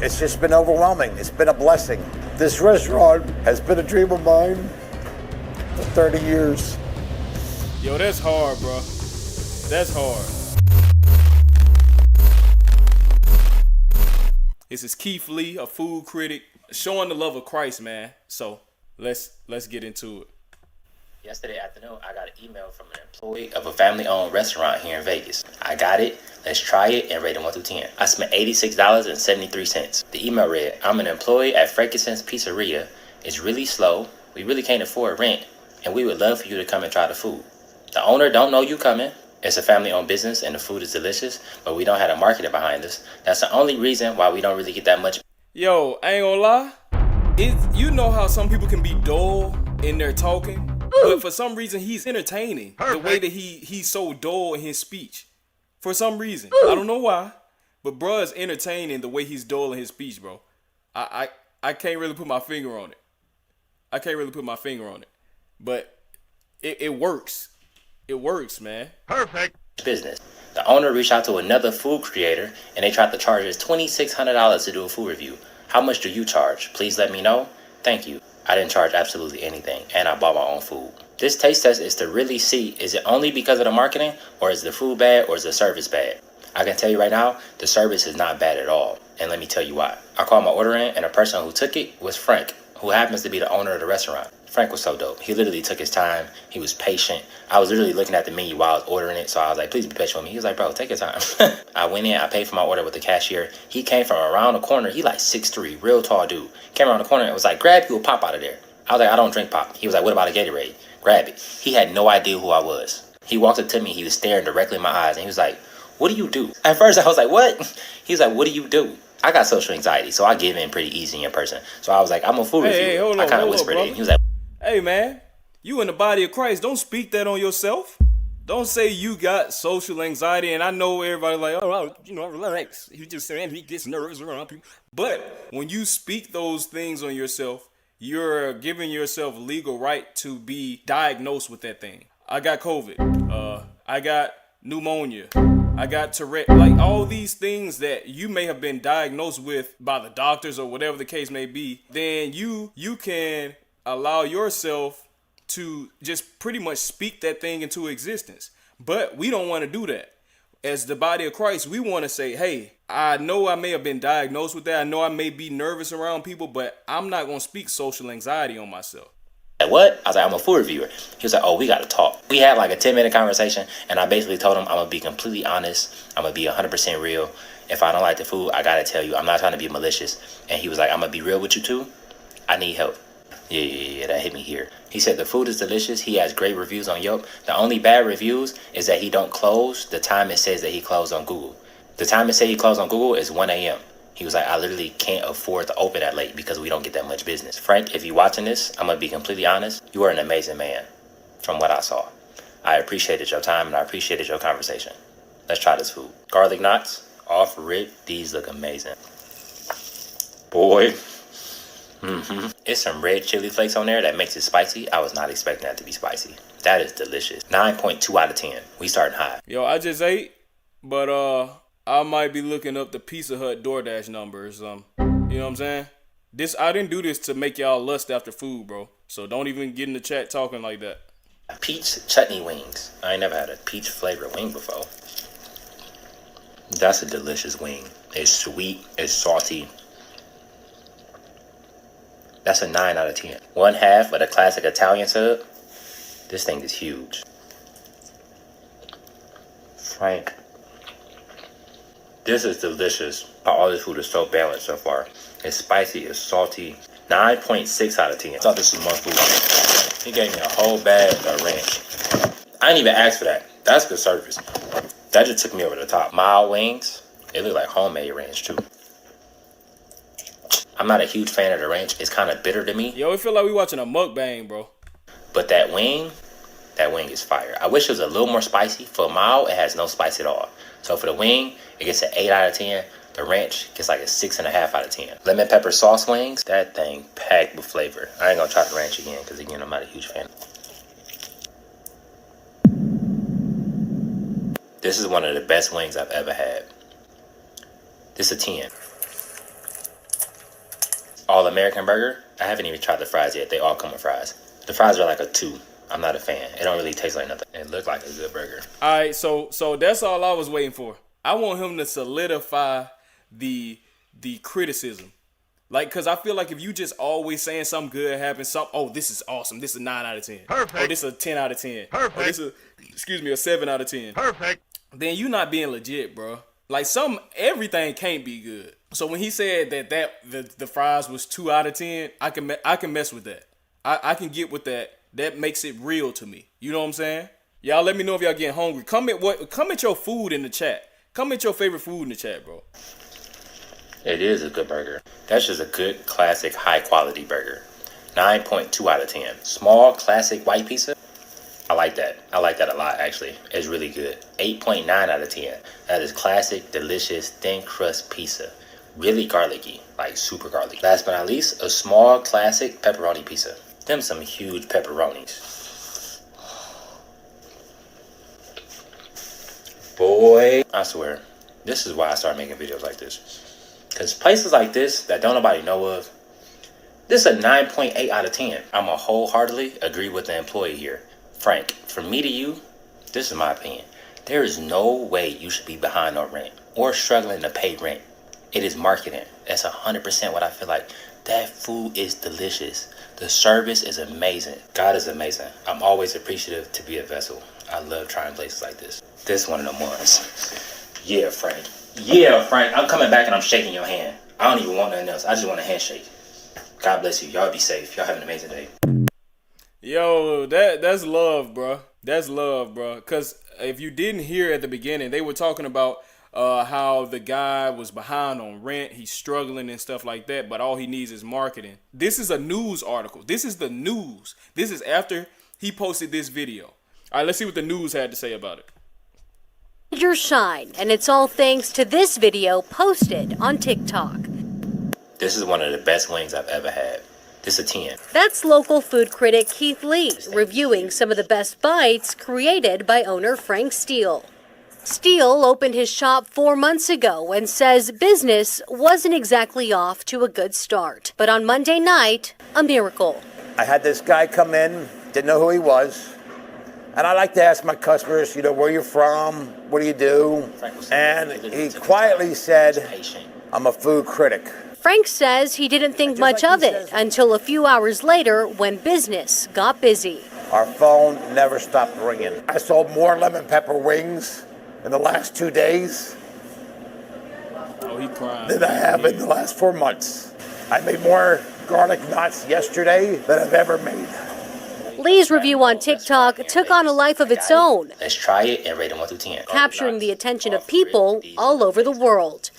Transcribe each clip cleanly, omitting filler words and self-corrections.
It's just been overwhelming. It's been a blessing. This restaurant has been a dream of mine for 30 years. Yo, that's hard, bro. That's hard. This is Keith Lee, a food critic, showing the love of Christ, man. So let's get into it. Yesterday afternoon, I got an email from an employee of a family-owned restaurant here in Vegas. I got it. Let's try it and rate it 1 through 10. I spent $86.73. The email read, I'm an employee at Frankincense Pizzeria. It's really slow. We really can't afford rent, and we would love for you to come and try the food. The owner don't know you coming. It's a family-owned business, and the food is delicious, but we don't have a marketing behind us. That's the only reason why we don't really get that much. Yo, I ain't gonna lie. You know how some people can be dull in their talking? But for some reason, he's entertaining. Perfect. The way that he's so dull in his speech. For some reason. I don't know why. But bruh is entertaining the way he's dull in his speech, bro. I can't really put my finger on it. But it works. It works, man. Perfect. Business. The owner reached out to another food creator, and they tried to charge us $2,600 to do a food review. How much do you charge? Please let me know. Thank you. I didn't charge absolutely anything, and I bought my own food. This taste test is to really see, is it only because of the marketing, or is the food bad, or is the service bad? I can tell you right now, the service is not bad at all, and let me tell you why. I called my order in, and the person who took it was Frank, who happens to be the owner of the restaurant. Frank was so dope. He literally took his time. He was patient. I was literally looking at the menu while I was ordering it, so I was like, please be patient with me. He was like, bro, take your time. I went in, I paid for my order with the cashier. He came from around the corner. He like 6'3", real tall dude. Came around the corner and was like, grab you a pop out of there. I was like, I don't drink pop. He was like, what about a Gatorade? Grab it. He had no idea who I was. He walked up to me. He was staring directly in my eyes, and he was like, what do you do? At first, I was like, what? He was like, what do you do? I got social anxiety, so I give in pretty easy in person. So I was like, I'm a food reviewer. Hey, hold on, I kind of whispered it, and he was like, hey, man, you in the body of Christ. Don't speak that on yourself. Don't say you got social anxiety. And I know everybody like, oh, relax. He just saying he gets nervous around people. But when you speak those things on yourself, you're giving yourself legal right to be diagnosed with that thing. I got COVID. I got pneumonia. I got Tourette. Like all these things that you may have been diagnosed with by the doctors or whatever the case may be, then you can allow yourself to just pretty much speak that thing into existence. But we don't want to do that. As the body of Christ, we want to say, hey, I know I may have been diagnosed with that. I know I may be nervous around people, but I'm not going to speak social anxiety on myself. What? I was like, I'm a food reviewer. He was like, oh, we got to talk. We had like a 10-minute conversation, and I basically told him I'm going to be completely honest. I'm going to be 100% real. If I don't like the food, I got to tell you. I'm not trying to be malicious. And he was like, I'm going to be real with you too. I need help. Yeah, that hit me here. He said the food is delicious. He has great reviews on Yelp. The only bad reviews is that he don't close the time it says that he closed on Google. The time it says he closed on Google is 1 a.m. He was like, I literally can't afford to open that late because we don't get that much business. Frank, if you're watching this, I'm going to be completely honest. You are an amazing man from what I saw. I appreciated your time and I appreciated your conversation. Let's try this food. Garlic knots, off rib. These look amazing. Boy. It's some red chili flakes on there that makes it spicy. I was not expecting that to be spicy. That is delicious. 9.2 out of 10. We starting high. Yo, I just ate, but I might be looking up the Pizza Hut DoorDash numbers. You know what I'm saying? I didn't do this to make y'all lust after food, bro. So don't even get in the chat talking like that. Peach chutney wings. I ain't never had a peach flavored wing before. That's a delicious wing. It's sweet. It's salty. That's a 9 out of 10. 1/2 of the classic Italian sub. This thing is huge. Frank. This is delicious. All this food is so balanced so far. It's spicy, it's salty. 9.6 out of 10. I thought this was more food. He gave me a whole bag of ranch. I didn't even ask for that. That's good service. That just took me over the top. Mild wings. They look like homemade ranch too. I'm not a huge fan of the ranch. It's kind of bitter to me. Yo, it feel like we watching a mukbang, bro. But that wing is fire. I wish it was a little more spicy. For mild, it has no spice at all. So for the wing, it gets an 8 out of 10. The ranch gets like a 6.5 out of 10. Lemon pepper sauce wings, that thing packed with flavor. I ain't gonna try the ranch again because again, I'm not a huge fan. This is one of the best wings I've ever had. This is a 10. All American burger. I haven't even tried the fries yet. They all come with fries. The fries are like a 2. I'm not a fan. It don't really taste like nothing. It looked like a good burger. All right, so that's all I was waiting for. I want him to solidify the criticism. Like, cause I feel like if you just always saying something good happens, this is awesome. This is a 9 out of 10. Perfect. Or this is a 10 out of 10. Perfect. Or this is, a 7 out of 10. Perfect. Then you not being legit, bro. Like everything can't be good. So when he said that the fries was 2 out of 10, I can mess with that. I can get with that. That makes it real to me. You know what I'm saying? Y'all let me know if y'all getting hungry. Comment your food in the chat. Comment your favorite food in the chat, bro. It is a good burger. That's just a good, classic, high-quality burger. 9.2 out of 10. Small, classic white pizza. I like that. I like that a lot, actually. It's really good. 8.9 out of 10. That is classic, delicious, thin crust pizza. Really garlicky, like super garlicky. Last but not least, a small, classic pepperoni pizza. Them some huge pepperonis. Boy, I swear, this is why I started making videos like this. Because places like this that don't nobody know of, this is a 9.8 out of 10. I'm going to wholeheartedly agree with the employee here. Frank, from me to you, this is my opinion. There is no way you should be behind on rent or struggling to pay rent. It is marketing. That's 100% what I feel like. That food is delicious. The service is amazing. God is amazing. I'm always appreciative to be a vessel. I love trying places like this. This is one of them ones. Yeah, Frank. Yeah, Frank. I'm coming back and I'm shaking your hand. I don't even want nothing else. I just want a handshake. God bless you. Y'all be safe. Y'all have an amazing day. Yo, that's love, bro. That's love, bro. Because if you didn't hear at the beginning, they were talking about how the guy was behind on rent. He's struggling and stuff like that, but all he needs is marketing. This is a news article. This is the news. This is after he posted this video. All right, let's see what the news had to say about it. Your shine, and it's all thanks to this video posted on TikTok. This is one of the best wings I've ever had. This is a 10. That's local food critic Keith Lee reviewing some of the best bites created by owner Frank Steele. Steele opened his shop 4 months ago and says business wasn't exactly off to a good start. But on Monday night, a miracle. I had this guy come in, didn't know who he was. And I like to ask my customers, where you're from, what do you do? And he quietly said, I'm a food critic. Frank says he didn't think much of it until a few hours later when business got busy. Our phone never stopped ringing. I sold more lemon pepper wings in the last 2 days than I have in the last 4 months. I made more garlic knots yesterday than I've ever made. Lee's review on TikTok took on a life of its own. Let's try it and rate it 1 through 10. Capturing the attention of people all over the world.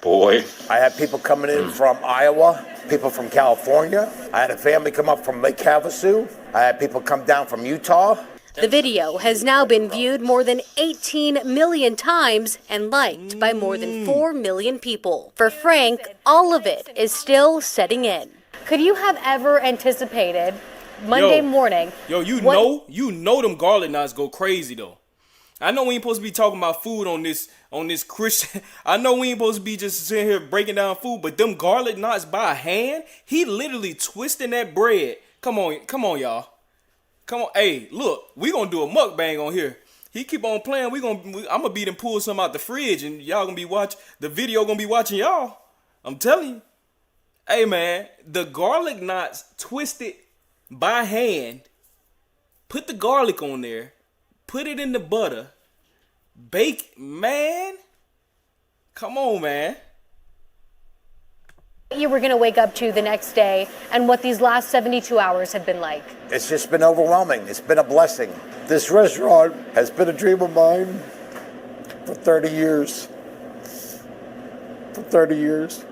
Boy. I had people coming in from Iowa, people from California. I had a family come up from Lake Havasu. I had people come down from Utah. The video has now been viewed more than 18 million times and liked by more than 4 million people. For Frank, all of it is still setting in. Could you have ever anticipated Monday morning? You know them garlic knots go crazy though. I know we ain't supposed to be talking about food on this Christian. I know we ain't supposed to be just sitting here breaking down food, but them garlic knots by hand, he literally twisting that bread. Come on, y'all. Come on. Hey, look, we gonna do a mukbang on here. He keep on playing. I'm gonna beat him pull some out the fridge, and y'all gonna be the video gonna be watching y'all. I'm telling you. Hey man, the garlic knots twisted by hand. Put the garlic on there. Put it in the butter. Bake, man. Come on, man. You were going to wake up to the next day and what these last 72 hours have been like. It's just been overwhelming. It's been a blessing. This restaurant has been a dream of mine for 30 years. For 30 years.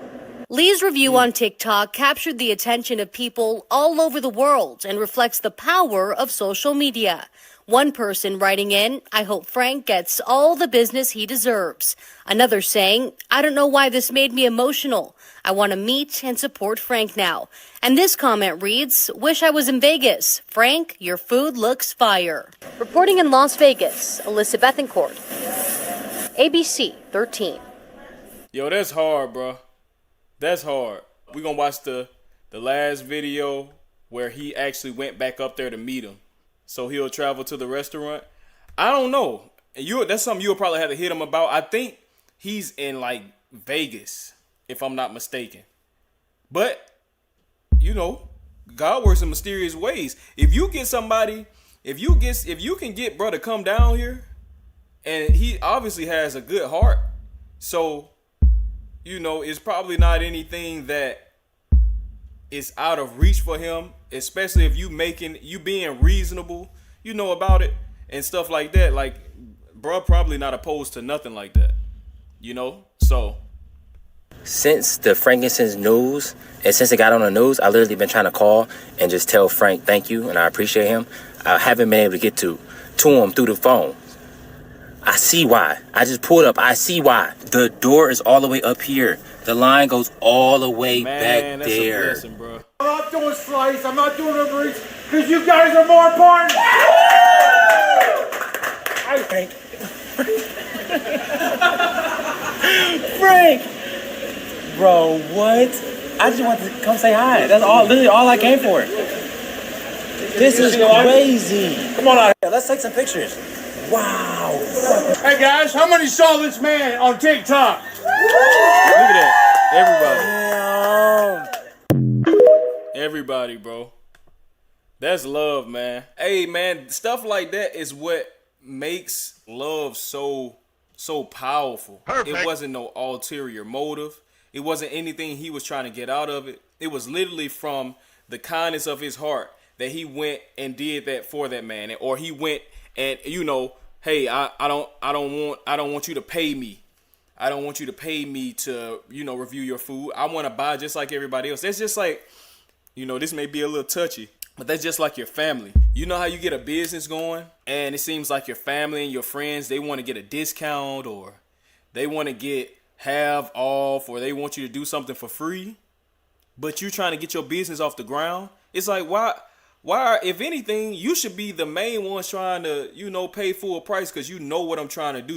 Lee's review on TikTok captured the attention of people all over the world and reflects the power of social media. One person writing in, I hope Frank gets all the business he deserves. Another saying, I don't know why this made me emotional. I want to meet and support Frank now. And this comment reads, wish I was in Vegas. Frank, your food looks fire. Reporting in Las Vegas, Alyssa Bethencourt, ABC 13. Yo, that's hard, bro. That's hard. We're gonna watch the last video where he actually went back up there to meet him. So he'll travel to the restaurant. I don't know. That's something you'll probably have to hit him about. I think he's in like Vegas, if I'm not mistaken. But, God works in mysterious ways. If you get somebody, if you can get bro to come down here, and he obviously has a good heart, so it's probably not anything that is out of reach for him, especially if you being reasonable, about it and stuff like that. Like, bro, probably not opposed to nothing like that, so. Since the frankincense news, and since it got on the news, I literally been trying to call and just tell Frank thank you, and I appreciate him. I haven't been able to get to him through the phone. I see why. I just pulled up. I see why. The door is all the way up here. The line goes all the way back that's there. A blessing, bro. I'm not doing slice. I'm not doing Uber Eats because you guys are more important. I think. Frank! Bro, what? I just wanted to come say hi. That's literally all I came for. This is crazy. Come on out here. Let's take some pictures. Wow. Hey guys, how many saw this man on TikTok? Look at that. Everybody, bro. That's love, man. Hey, man, stuff like that is what makes love so powerful. Perfect. It wasn't no ulterior motive. It wasn't anything he was trying to get out of it. It was literally from the kindness of his heart that he went and did that for that man. Or he went and, hey, I don't want you to pay me. I don't want you to pay me to, review your food. I want to buy just like everybody else. That's just like, this may be a little touchy, but that's just like your family. You know how you get a business going and it seems like your family and your friends, they want to get a discount or they want to get half off or they want you to do something for free, but you're trying to get your business off the ground. It's like, why, if anything, you should be the main ones trying to, pay full price because you know what I'm trying to do.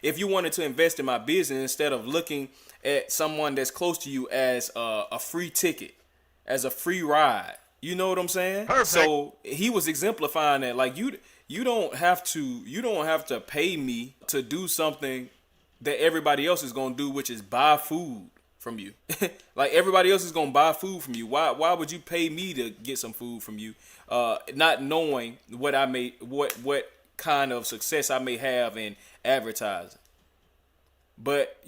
If you wanted to invest in my business instead of looking at someone that's close to you as a free ticket, as a free ride. You know what I'm saying? Perfect. So he was exemplifying that. Like you don't have to pay me to do something that everybody else is gonna do, which is buy food from you. Like everybody else is gonna buy food from you. Why would you pay me to get some food from you? Not knowing what kind of success I may have in advertising. But,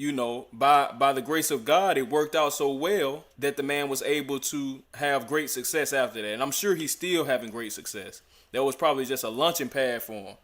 by the grace of God, it worked out so well that the man was able to have great success after that. And I'm sure he's still having great success. That was probably just a launching pad for him.